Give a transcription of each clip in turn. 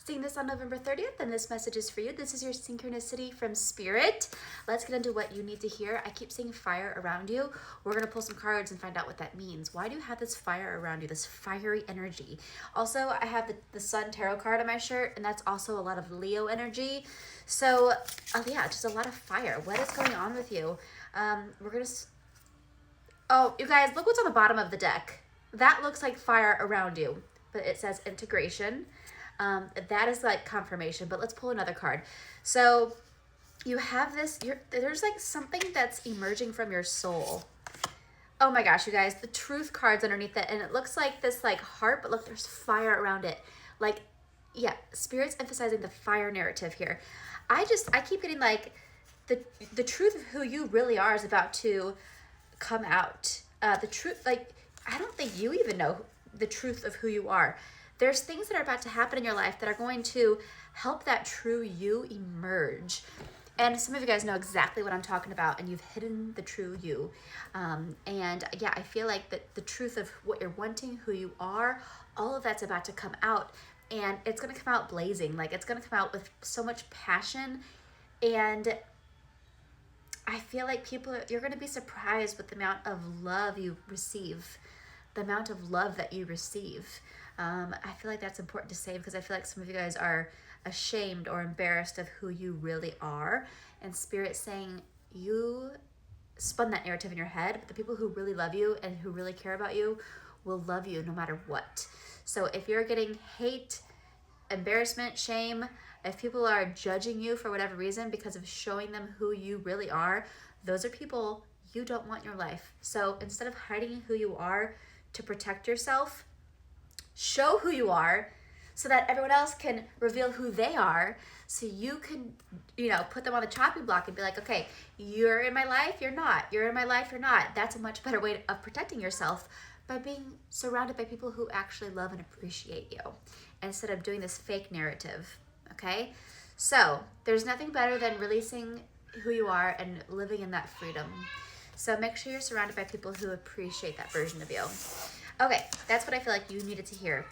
seeing this on November 30th, and this message is for you. This is your synchronicity from Spirit. Let's get into what you need to hear. I keep seeing fire around you. We're going to pull some cards and find out what that means. Why do you have this fire around you, this fiery energy? Also, I have the Sun Tarot card on my shirt, and that's also a lot of Leo energy. So, yeah, just a lot of fire. What is going on with you? We're going to... Oh, you guys, look what's on the bottom of the deck. That looks like fire around you, but it says integration. That is like confirmation, but let's pull another card. So you have this, there's like something that's emerging from your soul. Oh my gosh, you guys, the truth card's underneath it, and it looks like this like heart, but look, there's fire around it. Like, yeah, Spirit's emphasizing the fire narrative here. I keep getting like the truth of who you really are is about to come out. The truth, like, I don't think you even know the truth of who you are. There's things that are about to happen in your life that are going to help that true you emerge. And some of you guys know exactly what I'm talking about, and you've hidden the true you. And yeah, I feel like the truth of what you're wanting, who you are, all of that's about to come out, and it's going to come out blazing. Like, it's going to come out with so much passion, and I feel like you're going to be surprised with the amount of love you receive, the amount of love that you receive. I feel like that's important to say, because I feel like some of you guys are ashamed or embarrassed of who you really are. And Spirit's saying you spun that narrative in your head, but the people who really love you and who really care about you will love you no matter what. So if you're getting hate, embarrassment, shame, if people are judging you for whatever reason because of showing them who you really are, those are people you don't want in your life. So instead of hiding who you are to protect yourself, show who you are so that everyone else can reveal who they are, so you can, put them on the chopping block and be like, okay, you're in my life, you're not. You're in my life, you're not. That's a much better way of protecting yourself, by being surrounded by people who actually love and appreciate you, instead of doing this fake narrative, okay? So there's nothing better than releasing who you are and living in that freedom. So make sure you're surrounded by people who appreciate that version of you. Okay, that's what I feel like you needed to hear.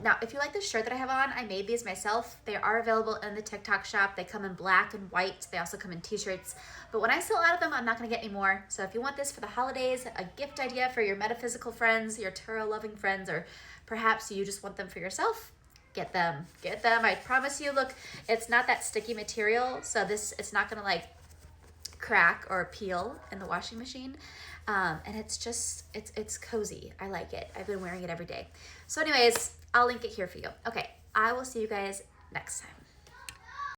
Now, if you like the shirt that I have on, I made these myself. They are available in the TikTok shop. They come in black and white. They also come in t-shirts. But when I sell out of them, I'm not going to get any more. So if you want this for the holidays, a gift idea for your metaphysical friends, your tarot-loving friends, or perhaps you just want them for yourself, get them. Get them. I promise you, look, it's not that sticky material, so it's not going to like crack or peel in the washing machine. And it's cozy. I like it. I've been wearing it every day. So anyways, I'll link it here for you. Okay, I will see you guys next time.